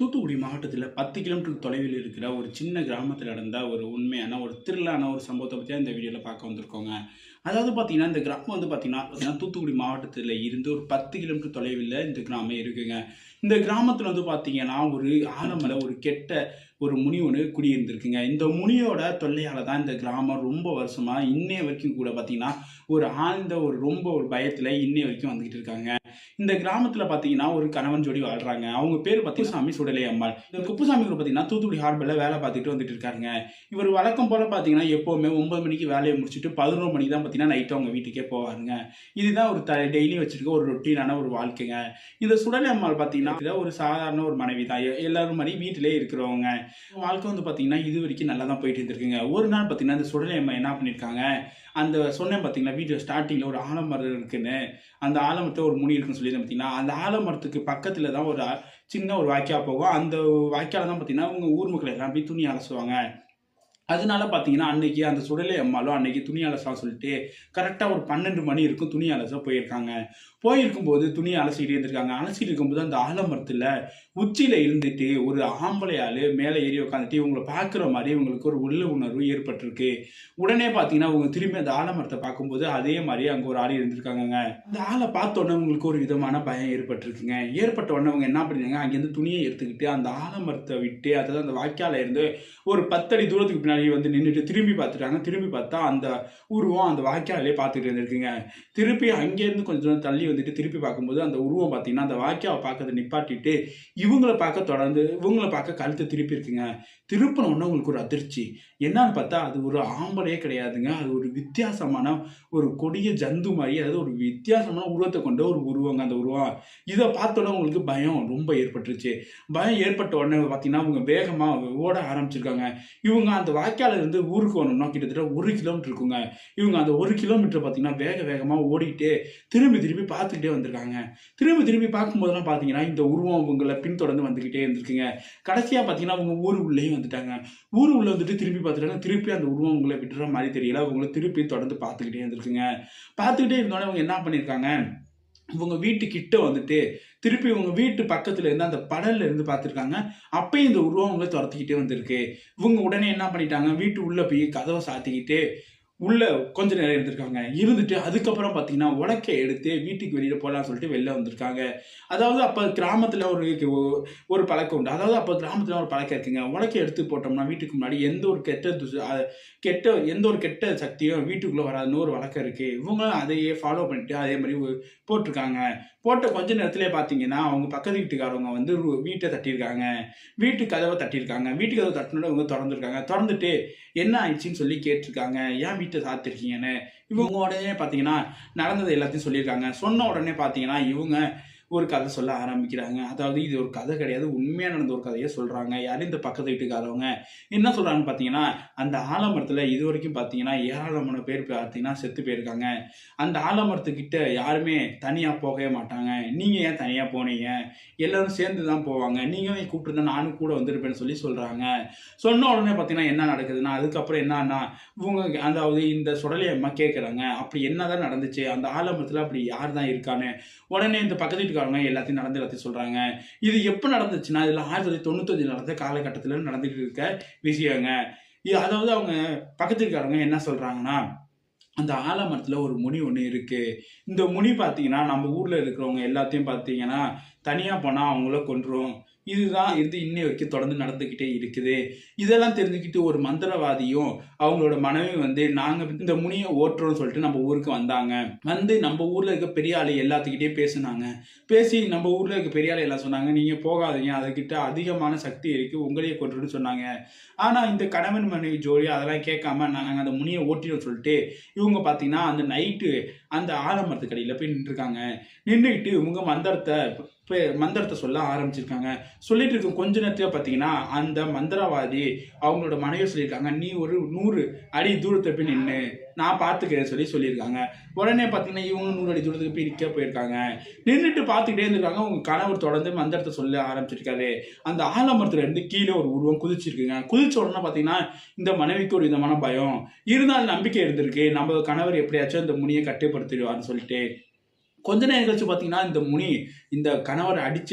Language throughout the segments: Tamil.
தூத்துக்குடி மாவட்டத்தில 10 கிலோமீட்டர் தொலைவில் இருக்கிற ஒரு சின்ன கிராமத்தில நடந்த ஒரு உண்மையான ஒரு த்ரில்லான ஒரு சம்பவத்த பத்தி தான் இந்த வீடியோல பார்க்க வந்திருக்கோங்க. அதாவது பார்த்தீங்கன்னா, இந்த கிராமம் வந்து பார்த்தீங்கன்னா, தூத்துக்குடி மாவட்டத்தில இருந்து ஒரு 10 கிலோமீட்டர் தொலைவில இந்த கிராமம் இருக்குங்க. இந்த கிராமத்தில வந்து பார்த்தீங்கன்னா, ஒரு ஆலமர ஒரு கெட்ட ஒரு முனி ஒண்ணு குடியிருந்திருக்குங்க. இந்த முனியோட தொல்லையால தான் இந்த கிராமம் ரொம்ப வருஷமா இன்னைய வரைக்கும் கூட பார்த்தீங்கன்னா, ஒரு ஆழ்ந்த ஒரு ரொம்ப ஒரு பயத்தில இன்னைய வரைக்கும் வந்துகிட்டு இருக்காங்க. இந்த கிராமத்துல பாத்தீங்கன்னா, ஒரு கணவன் ஜோடி வாழ்றாங்க. அவங்க பேரு குப்புசாமி சுடலை அம்மாள். இந்த குப்புசாமி கூட பாத்தீங்கன்னா, தூத்துக்குடி ஹார்பர்ல வேலை பாத்துட்டு வந்துட்டு இருக்காருங்க. இவர் வழக்கம் போல பாத்தீங்கன்னா, எப்பவுமே 9 மணிக்கு வேலைய முடிச்சுட்டு 11 மணிக்கு தான் பாத்தீங்கன்னா, நைட் அவங்க வீட்டுக்கே போவாருங்க. இதுதான் ஒரு டெய்லி வச்சிருக்க ஒரு ரொட்டீனான ஒரு வாழ்க்கைங்க. இந்த சுடலை அம்மாள் பாத்தீங்கன்னா, ஒரு சாதாரண ஒரு மனைவி தான். எல்லாரும் மாரி வீட்டிலேயே இருக்கிறவங்க. வாழ்க்கை வந்து பாத்தீங்கன்னா, இதுவரைக்கும் நல்லா தான் போயிட்டு இருந்திருக்குங்க. ஒரு நாள் பாத்தீங்கன்னா, இந்த சுடலை அம்மா என்ன பண்ணியிருக்காங்க, அந்த சொன்னேன் பாத்தீங்களா, வீடியோ ஸ்டார்ட்டிங்ல ஒரு ஆலமரம் இருக்குன்னு. அந்த ஆலமரத்துல ஒரு முனி இருக்குன்னு சொல்லியிருந்தேன் பார்த்தீங்களா, அந்த ஆலமரத்துக்கு பக்கத்துல தான் ஒரு சின்ன ஒரு வாய்க்கா போகும். அந்த வாய்க்கால தான் பார்த்தீங்கன்னா, அவங்க ஊர் மக்கள் எல்லாம் போய் துணி அலசுவாங்க. அதனால பார்த்தீங்கன்னா, அன்னைக்கு அந்த சுடலை அம்மாளும் அன்னைக்கு துணி அலசலாம்னு சொல்லிட்டு, கரெக்ட்டா ஒரு 12 மணி இருக்கும் துணி அலச போயிருக்காங்க. போயிருக்கும்போது துணிய அலசிட்டு இருந்திருக்காங்க. அலசிட்டு இருக்கும்போது அந்த ஆலமரத்துல உச்சியில இருந்துட்டு ஒரு ஆம்பளை ஆளு மேல ஏறி உட்காந்துட்டு இவங்கள பார்க்குற மாரி இவங்களுக்கு ஒரு உள்ள உணர்வு ஏற்பட்டிருக்கு. உடனே பார்த்தீங்கன்னா, அவங்க திரும்பி அந்த ஆலமரத்த பார்க்கும்போது அதே மாரி அங்க ஒரு ஆள் இருந்திருக்காங்கங்க. அந்த ஆள பார்த்த உடனே உங்களுக்கு ஒரு விதமான பயம் ஏற்பட்டிருக்குங்க. ஏற்பட்ட உடனே அவங்க என்ன பண்ணிருக்காங்க, அங்கேருந்து துணிய எடுத்துக்கிட்டு அந்த ஆலமரத்த விட்டு, அதாவது அந்த வாய்க்கால்ல இருந்து ஒரு 10 அடி தூரத்துக்கு பின்னாடி வந்து நின்னுட்டு திரும்பி பார்த்துட்டாங்க. திரும்பி பார்த்தா அந்த உருவம் அந்த வாய்க்காலிலே பார்த்துட்டு இருந்திருக்குங்க. திருப்பி அங்கேருந்து கொஞ்சம் தூரம் தள்ளி வந்துட்டு திருப்பி பார்க்கும்போது அந்த உருவம் பார்த்தீங்கன்னா, அந்த வாய்க்காவ பார்க்கறத நிப்பாட்டிட்டு, இவங்கள பார்க்க தொடர்ந்து இவங்கள பார்க்க கழுத்த திருப்பி இருக்குங்க. திருப்புன உடனே உங்களுக்கு ஒரு அதிர்ச்சி. என்னான்னு பார்த்தா, அது ஒரு ஆம்பளையே கிடையாதுங்க. அது ஒரு வித்தியாசமான ஒரு கொடிய ஜந்து மாரி, அதாவது ஒரு வித்தியாசமான உருவத்த கொண்ட ஒரு உருவங்க அந்த உருவம். இத பார்த்த உடனே உங்களுக்கு பயம் ரொம்ப ஏற்பட்டுருச்சு. பயம் ஏற்பட்ட உடனே பார்த்தீங்கன்னா, அவங்க வேகமா ஓட ஆரம்பிச்சிருக்காங்க. இவங்க அந்த வாய்க்கால்ல இருந்து ஊருக்கு வரணும்னா கிட்டத்தட்ட 1 கிலோமீட்டர் இருக்குங்க. இவங்க அந்த 1 கிலோமீட்டர் பார்த்தீங்கன்னா, வேக வேகமா ஓடிட்டே திரும்பி திரும்பி பார்த்துக்கிட்டே வந்திருக்காங்க. திரும்பி திரும்பி பார்க்கும்போதெல்லாம் பார்த்தீங்கன்னா, இந்த உருவம் இவங்கள பின்தொடர்ந்து வந்துகிட்டே இருந்திருக்குங்க. கடைசியா பார்த்தீங்கன்னா, அவங்க ஊர் உள்ளேயும் வந்துட்டாங்க. ஊர் உள்ள வந்துட்டு திருப்பி பார்த்துட்டாங்க. திருப்பி அந்த உருவம் உங்கள விடுற மாரி தெரியல. அவங்கள திருப்பி தொடர்ந்து பார்த்துக்கிட்டே இருந்திருக்குங்க. பார்த்துக்கிட்டே இருந்தோனே அவங்க என்ன பண்ணியிருக்காங்க, இவங்க வீட்டு கிட்ட வந்துட்டு, திருப்பி இவங்க வீட்டு பக்கத்துல இருந்து அந்த படல்ல இருந்து பார்த்துருக்காங்க. அப்பயும் இந்த உருவம் அவங்கள தொரத்திக்கிட்டே வந்திருக்கு. இவங்க உடனே என்ன பண்ணிட்டாங்க, வீட்டு உள்ள போய் கதவ சாத்திக்கிட்டு உள்ள கொஞ்ச நேரம் இருந்திருக்காங்க. இருந்துட்டு அதுக்கப்புறம் பார்த்தீங்கன்னா, உலக்கைய எடுத்து வீட்டுக்கு வெளியில போலான்னு சொல்லிட்டு வெளில வந்திருக்காங்க. அதாவது அப்ப கிராமத்துல ஒரு பழக்கம் உண்டு. அதாவது அப்ப கிராமத்துல ஒரு பழக்கம் இருக்குங்க. உலக்கைய எடுத்து போட்டோம்னா வீட்டுக்கு முன்னாடி எந்த ஒரு எந்த ஒரு கெட்ட சக்தியும் வீட்டுக்குள்ள வராதுன்னு ஒரு வழக்கம் இருக்கு. இவங்களும் அதையே ஃபாலோ பண்ணிட்டு அதே மாரி போட்டுருக்காங்க. போட்ட கொஞ்ச நேரத்திலேயே பார்த்தீங்கன்னா, அவங்க பக்கத்து வீட்டுக்காரவங்க வந்து வீட்ட தட்டியிருக்காங்க. வீட்டு கதவ தட்டியிருக்காங்க. வீட்டு கதவ தட்டுனோனே இவங்க தொறந்திருக்காங்க. தொறந்துட்டு என்ன ஆயிடுச்சுன்னு சொல்லி கேட்டுருக்காங்க. ஏன் வீட்ட சாத்திருக்கீங்கன்னு. இவங்க உடனே பார்த்தீங்கன்னா, நடந்தது எல்லாத்தையும் சொல்லியிருக்காங்க. சொன்ன உடனே பார்த்தீங்கன்னா, இவங்க ஒரு கதை சொல்ல ஆரம்பிக்கிறாங்க. அதாவது இது ஒரு கதை கிடையாது. உண்மையா நடந்த ஒரு கதைய சொல்றாங்க. யாரு இந்த பக்கத்து வீட்டுக்காரவங்க. என்ன சொல்றாங்கன்னு பார்த்தீங்கன்னா, அந்த ஆலமரத்தில இதுவரைக்கும் பார்த்தீங்கன்னா, ஏராளமான பேர் பார்த்தீங்கன்னா செத்து போயிருக்காங்க. அந்த ஆலமரத்துக்கிட்ட யாருமே தனியா போகவே மாட்டாங்க. நீங்க ஏன் தனியா போனீங்க? எல்லாரும் சேர்ந்து தான் போவாங்க. நீங்களும் கூப்பிட்டுருந்தா நானும் கூட வந்திருப்பேன்னு சொல்லி சொல்றாங்க. சொன்ன உடனே பார்த்தீங்கன்னா, என்ன நடக்குதுன்னா, அதுக்கப்புறம் என்னான்னா, இவங்க அதாவது இந்த சுடலை அம்மா கேட்குறாங்க. அப்படி என்னதான் நடந்துச்சு? அந்த ஆலமரத்தில அப்படி யார் தான் இருக்கான்னு. உடனே இந்த பக்கத்து வீட்டுக்காரங்க எல்லாத்தையும் சொல்றாங்க. இது எப்ப நடந்துச்சுன்னா, இதுல 1995 நடந்த காலகட்டத்தில நடந்துட்டு இருக்க விஷயங்க. அதாவது அவங்க பக்கத்து வீட்டுக்காரங்க என்ன சொல்றாங்கன்னா, அந்த ஆலமரத்துல ஒரு முனி ஒண்ணு இருக்கு. இந்த முனி பார்த்தீங்கன்னா, நம்ம ஊர்ல இருக்கிறவங்க எல்லாத்தையும் பார்த்தீங்கன்னா, தனியா போனா அவங்கள கொன்றும். இதுதான் இது இன்னை வரைக்கும் தொடர்ந்து நடந்துகிட்டே இருக்குது. இதெல்லாம் தெரிஞ்சுக்கிட்டு ஒரு மந்திரவாதியும், அவங்களோட மனைவி வந்து நாங்க இந்த முனிய ஓட்டுறோம்னு சொல்லிட்டு நம்ம ஊருக்கு வந்தாங்க. வந்து நம்ம ஊர்ல இருக்க பெரிய ஆளு எல்லாத்துக்கிட்டயும் பேசுனாங்க. பேசி நம்ம ஊர்ல இருக்க பெரிய ஆளு எல்லாம் சொன்னாங்க, "நீங்க போகாதீங்க. அதுகிட்ட அதிகமான சக்தி இருக்கு. உங்களையே கொன்றும்னு" சொன்னாங்க. ஆனா இந்த கணவன் மனைவி ஜோடி அதெல்லாம் கேட்காம நாங்க அந்த முனிய ஓட்டிருவோம்னு சொல்லிட்டு, இவங்க பார்த்தீங்கன்னா, அந்த நைட்டு அந்த ஆலமரத்துக்கு அடியில போய் நின்னுட்டுருக்காங்க. நின்னுகிட்டு இவங்க மந்திரத்த சொல்ல ஆரம்பிச்சிருக்காங்க. சொல்லிட்டு இருக்கும் கொஞ்ச நேரத்திலே பார்த்தீங்கன்னா, அந்த மந்திரவாதி அவங்களோட மனைவி சொல்லியிருக்காங்க, "நீ ஒரு 100 அடி தூரத்துல போய் நின்னு. நான் பார்த்துக்கிறேன்னு" சொல்லியிருக்காங்க. உடனே பார்த்தீங்கன்னா, இவங்க 100 அடி தூரத்துக்கு போய் நிக்க போயிருக்காங்க. நின்னுட்டு பார்த்துக்கிட்டே இருந்திருக்காங்க. உங்க கணவர் தொடர்ந்து மந்திரத்த சொல்ல ஆரம்பிச்சிருக்காரு. அந்த ஆலமரத்துல இருந்து கீழ ஒரு உருவம் குதிச்சிருக்குங்க. குதிச்ச உடனே பார்த்தீங்கன்னா, இந்த மனைவிக்கு ஒரு விதமான பயம். இருந்தாலும் நம்பிக்கை இருந்திருக்கு. நம்ம கணவர் எப்படியாச்சும் இந்த முனிய கட்டுப்படுத்திடுவார்ன்னு சொல்லிட்டு. கொஞ்ச நேரம் கழிச்சு பார்த்தீங்கன்னா இந்த முனி இந்த கணவர்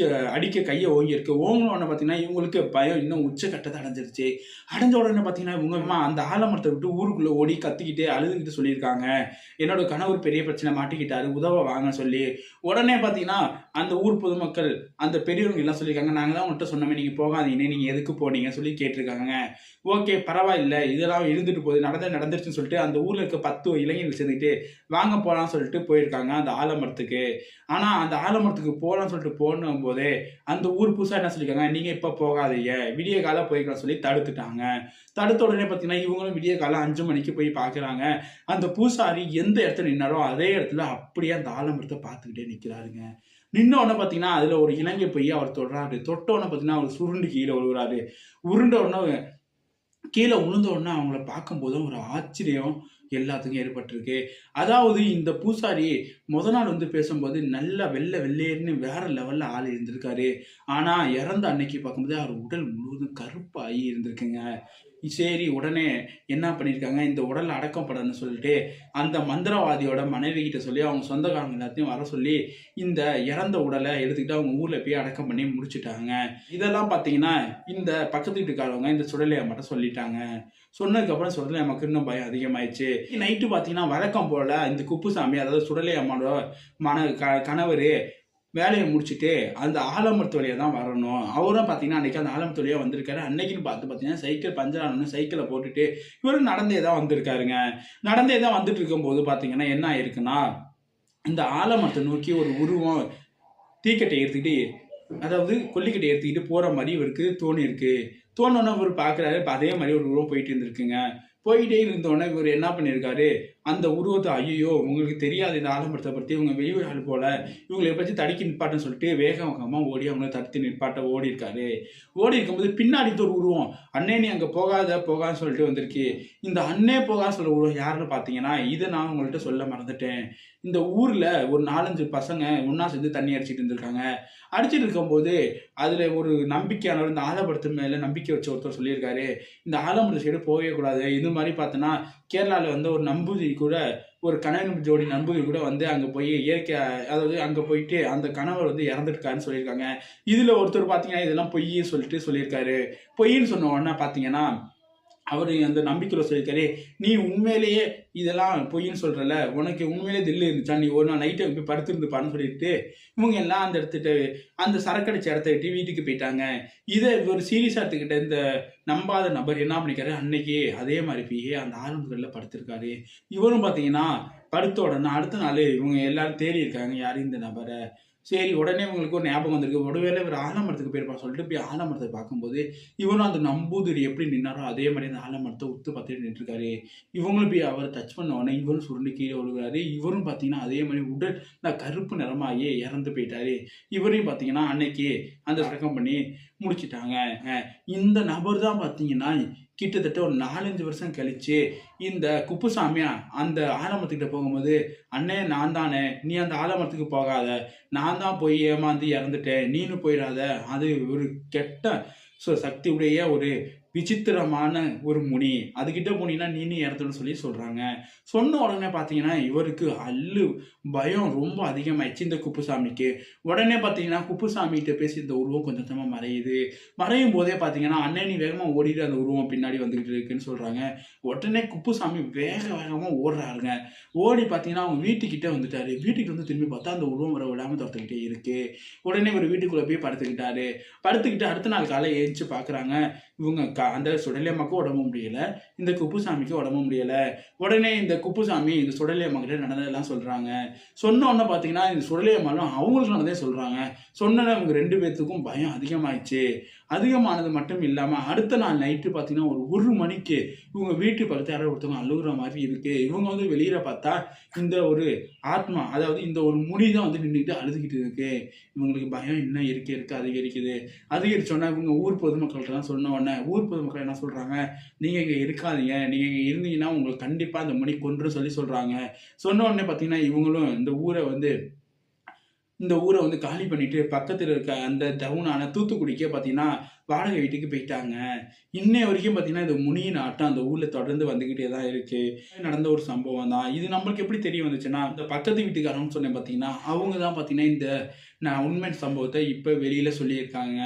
அடிக்க கையை ஓங்கியிருக்கு. ஓங்கின உடனே பார்த்தீங்கன்னா இவங்களுக்கு பயம் இன்னும் உச்சக்கட்டத்தை அடைஞ்சிருச்சு. அடைஞ்ச உடனே பார்த்தீங்கன்னா இவங்க அம்மா அந்த ஆலமரத்தை விட்டு ஊருக்குள்ளே ஓடி கத்திக்கிட்டு அழுதுகிட்டு சொல்லியிருக்காங்க, என்னோட கணவர் பெரிய பிரச்சனை மாட்டிக்கிட்டாரு, உதவ வாங்க சொல்லி. உடனே பார்த்தீங்கன்னா அந்த ஊர் பொதுமக்கள் அந்த பெரியவங்க எல்லாம் சொல்லியிருக்காங்க, நாங்கள் தான் உங்கள்கிட்ட சொன்னோமே நீங்கள் போகாதீங்கன்னு, நீங்கள் எதுக்கு போனீங்க சொல்லி கேட்டிருக்காங்க. ஓகே பரவாயில்ல, இதெல்லாம் இருந்துட்டு போகுது, நடந்துருச்சுன்னு சொல்லிட்டு அந்த ஊரில் இருக்க 10 இளைஞர்கள் சேர்ந்துக்கிட்டு வாங்க போகலான்னு சொல்லிட்டு போயிருக்காங்க அந்த ஆலமரத்துக்கு. ஆனால் அந்த ஆலமரத்துக்கு போகலான்னு சொல்லிட்டு போனும் போதே அந்த ஊர் புதுசாக என்ன சொல்லியிருக்காங்க, நீங்கள் இப்போ போகாதீங்க, விடிய கால போய்க்கலாம் சொல்லி தடுத்துட்டாங்க. தடுத்த உடனே பார்த்தீங்கன்னா இவங்களும் விடிய காலம் 5 மணிக்கு போய் பார்க்குறாங்க. அந்த பூசாரி எந்த இடத்துல நின்னாரோ அதே இடத்துல அப்படியே அந்த ஆலமரத்தை பார்த்துக்கிட்டே நிற்கிறாருங்க. நின்ன உடனே பார்த்தீங்கன்னா அதில் ஒரு இளைஞர் போய் அவர் தொடுறாரு. தொட்ட உடனே பார்த்தீங்கன்னா அவர் சுருண்டு கீழே விழுகிறாரு. உருண்ட உடனே கீழே விழுந்த உடனே அவங்கள பார்க்கும்போதும் ஒரு ஆச்சரியம் எல்லாத்துக்கும் ஏற்பட்டிருக்கு. அதாவது இந்த பூசாரி நாள் வந்து பேசும்போது நல்லா வெள்ளையர்னு வேற லெவல்ல ஆள் இருந்திருக்காரு. ஆனா இறந்த அன்னைக்கு பார்க்கும்போது அவர் உடல் முழுவதும் கருப்பாகி இருந்திருக்குங்க. சரி உடனே என்ன பண்ணியிருக்காங்க, இந்த உடல் அடக்கம் பண்ணணும்னு சொல்லிட்டு அந்த மந்திரவாதியோட மனைவி கிட்ட சொல்லி அவங்க சொந்தக்காரங்க எல்லாத்தையும் வர சொல்லி இந்த இறந்த உடலை எடுத்துக்கிட்டு அவங்க ஊர்ல போய் அடக்கம் பண்ணி முடிச்சுட்டாங்க. இதெல்லாம் பார்த்தீங்கன்னா இந்த பக்கத்து வீட்டுக்காரவங்க இந்த சுடலை அம்மாட்ட சொல்லிட்டாங்க. சொன்னதுக்கப்புறம் சுடலை அம்மாக்கு இன்னும் பயம் அதிகமாயிடுச்சு. நைட்டு பார்த்தீங்கன்னா வழக்கம் போல இந்த குப்புசாமி, அதாவது சுடலை அம்மாவோட கணவர் வேலையை முடிச்சுட்டு அந்த ஆலமரத்து வழியாக தான் வரணும். அவரும் பார்த்தீங்கன்னா அன்றைக்கி அந்த ஆலமரத்து வழியாக வந்திருக்காரு. அன்னைக்குன்னு பார்த்தீங்கன்னா சைக்கிள் பஞ்சர் ஆனோன்னு சைக்கிளை போட்டுட்டு இவரும் நடந்தே தான் வந்திருக்காருங்க. நடந்தே தான் வந்துட்டு இருக்கும்போது பார்த்தீங்கன்னா என்ன ஆயிருக்குன்னா, இந்த ஆலமரத்தை நோக்கி ஒரு உருவம் தீக்கட்டை எடுத்துக்கிட்டு, அதாவது கொல்லிக்கட்டை எடுத்துக்கிட்டு போகிற மாதிரி இவருக்கு தோணியிருக்கு. தோணுன்னா இவர் பார்க்குறாரு, அதே மாதிரி ஒரு உருவம் போயிட்டு இருந்திருக்குங்க. போயிட்டே இருந்தோடனே இவர் என்ன பண்ணியிருக்காரு, அந்த உருவத்தை ஐயோ உங்களுக்கு தெரியாது இந்த ஆலமரத்தை பற்றி, இவங்க வெளியூர் ஆள் போல, இவங்களை பற்றி தடுக்கி நிற்பாட்டுன்னு சொல்லிட்டு வேகமாக ஓடி அவங்கள தடுத்து நிற்பாட்ட ஓடி இருக்காரு. ஓடி இருக்கும்போது பின்னாடி ஒரு உருவம், அண்ணே நீ அங்கே போகான்னு சொல்லிட்டு வந்திருக்கு. இந்த அண்ணே போகான்னு சொல்கிற உருவம் யாருன்னு பார்த்தீங்கன்னா, இதை நான் உங்கள்கிட்ட சொல்ல மறந்துட்டேன். இந்த ஊரில் ஒரு 4-5 பசங்க ஒன்றா சேர்ந்து தண்ணி அடிச்சிட்டு இருந்திருக்காங்க. அடிச்சிட்டு இருக்கும்போது அதில் ஒரு நம்பிக்கையானவர் இந்த ஆலமரத்து மேலே நம்பிக்கை வச்ச ஒருத்தர் சொல்லியிருக்காரு, இந்த ஆலமரத்து சைடு போகவே கூடாது. இது மாதிரி பார்த்தோன்னா கேரளாவில் வந்து ஒரு நம்பூதிரி கூட, ஒரு கணவன் ஜோடி நம்பூதிரி கூட வந்து அங்கே போய் இயற்கை, அதாவது அங்கே போயிட்டு அந்த கணவர் வந்து இறந்துருக்காருன்னு சொல்லியிருக்காங்க. இதில் ஒருத்தர் பார்த்தீங்கன்னா இதெல்லாம் பொய்ன்னு சொல்லிட்டு சொல்லியிருக்காரு. பொய்ன்னு சொன்ன உடனே பார்த்தீங்கன்னா அவர் அந்த நம்பிக்கையில் சொல்லியிருக்காரு, நீ உண்மையிலேயே இதெல்லாம் பொய்ன்னு சொல்கிறல, உனக்கு உண்மையிலே தில்லு இருந்துச்சா, நீ ஒரு நாள் நைட்டை போய் படுத்துருந்துப்பான்னு சொல்லிட்டு இவங்க எல்லாம் அந்த இடத்துட்டு அந்த சரக்கடிச்ச இடத்த விட்டு வீட்டுக்கு போயிட்டாங்க. இதை ஒரு சீரியஸாக எடுத்துக்கிட்ட இந்த நம்பாத நபர் என்ன பண்ணிக்காரு, அன்னைக்கு அதே மாதிரி போய் அந்த ஆரம்பங்களில் படுத்திருக்காரு. இவரும் பார்த்தீங்கன்னா படுத்த உடனே அடுத்த நாள் இவங்க எல்லாரும் தேடி இருக்காங்க யார் இந்த நபரை. சரி உடனே உங்களுக்கு ஒரு ஞாபகம் வந்திருக்கு, ஒருவேளை இவர் ஆலமரத்துக்கு போயிருப்பா சொல்லிட்டு போய் ஆலமரத்தை பார்க்கும்போது இவரும் அந்த நம்பூதிரி எப்படி நின்னாரோ அதே மாதிரி அந்த ஆலமரத்தை உத்து பார்த்துட்டு நின்றுருக்காரு. இவங்களும் போய் அவரை டச் பண்ண உடனே இவரும் சுருண்டு கீழே விழுகிறாரு. இவரும் பார்த்தீங்கன்னா அதே மாதிரி உடல் கருப்பு நிறமாகி இறந்து போயிட்டாரு. இவரையும் பார்த்தீங்கன்னா அன்னைக்கு அந்த அடக்கம் பண்ணி முடிச்சிட்டாங்க. இந்த நபர் தான் பார்த்தீங்கன்னா கிட்டத்தட்ட ஒரு 4-5 வருஷம் கழிச்சு இந்த குப்புசாமியா அந்த ஆலமரத்துக்கிட்ட போகும்போது, அண்ணே நான் தானே, நீ அந்த ஆலமரத்துக்கு போகாத, நான் தான் போய் ஏமாந்து இறந்துட்டேன், நீனு போயிடாத, அது ஒரு கெட்ட சக்தி உடைய ஒரு விசித்திரமான ஒரு முனி, அதுகிட்ட போனீங்கன்னா நீனு இறந்துன்னு சொல்லி சொல்றாங்க. சொன்ன உடனே பார்த்தீங்கன்னா இவருக்கு பயம் ரொம்ப அதிகமாயிடுச்சு இந்த குப்புசாமிக்கு. உடனே பார்த்தீங்கன்னா குப்புசாமிகிட்ட பேசி இந்த உருவம் கொஞ்சம் கொஞ்சமாக மறையுது. மறையும் போதே பார்த்தீங்கன்னா அண்ணே நீ வேகமாக ஓடிட்டு அந்த உருவம் பின்னாடி வந்துகிட்டு இருக்குன்னு சொல்றாங்க. உடனே குப்புசாமி வேகமாக ஓடுறாருங்க. ஓடி பார்த்தீங்கன்னா அவங்க வீட்டுக்கிட்ட வந்துட்டாரு. வீட்டுக்கு வந்து திரும்பி பார்த்தா அந்த உருவம் வர விடாமல் துரத்துக்கிட்டே இருக்கு. உடனே ஒரு வீட்டுக்குள்ளே போய் படுத்துக்கிட்டு அடுத்த நாள் காலை ஏஞ்சி பார்க்குறாங்க, இவங்க அந்த சுடலையம்மாக்கும் உடம்பு முடியல, இந்த குப்புசாமிக்கு உடம்பு முடியல. உடனே இந்த குப்புசாமி இந்த சுடலையம்மா கிட்ட நடந்ததெல்லாம் சொல்றாங்க. சொன்ன உடனே பார்த்தீங்கன்னா இந்த சுடலையம்மாலும் அவங்களுக்கு நடந்ததே சொல்றாங்க. சொன்ன இவங்க 2 பேர்த்துக்கும் பயம் அதிகமாயிடுச்சு. அதிகமானது மட்டும் இல்லாமல் அடுத்த நாள் நைட்டு பார்த்தீங்கன்னா ஒரு 1 மணிக்கு இவங்க வீட்டு பக்கத்தில் யாரோ ஒருத்தவங்க அழுகுற மாதிரி இருக்கு. இவங்க வந்து வெளியில பார்த்தா இந்த ஒரு ஆத்மா, அதாவது இந்த ஒரு முனி தான் வந்து நின்றுக்கிட்டு அழுதுகிட்டு இருக்கு. இவங்களுக்கு பயம் இன்னும் அதிகரிக்குது. அதிகரிச்சோன்னா இவங்க ஊர் பொதுமக்கள்கிட்ட தான் சொன்ன உடனே ஊர் பொதுமக்கள் என்ன சொல்றாங்க, நீங்க இங்க இருக்காதீங்க, நீங்க இங்க இருந்தீங்கன்னா உங்களுக்கு கண்டிப்பா அந்த முனி கொன்று சொல்லி சொல்றாங்க. சொன்ன உடனே பார்த்தீங்கன்னா இவங்களும் இந்த ஊரை வந்து இந்த ஊரை வந்து காலி பண்ணிட்டு பக்கத்தில் இருக்க அந்த டவுனான தூத்துக்குடிக்கே பார்த்தீங்கன்னா வாடகை வீட்டுக்கு போயிட்டாங்க. இன்னைய வரைக்கும் பார்த்தீங்கன்னா இது முனியின் ஆட்டம் அந்த ஊரில் தொடர்ந்து வந்துக்கிட்டே தான் இருக்கு. நடந்த ஒரு சம்பவம் தான் இது. நம்மளுக்கு எப்படி தெரிய வந்துச்சுன்னா இந்த பக்கத்து வீட்டுக்காரன்னு சொன்னேன் பார்த்தீங்கன்னா அவங்க தான் பார்த்தீங்கன்னா இந்த நான் உண்மை சம்பவத்தை இப்போ வெளியில் சொல்லியிருக்காங்க.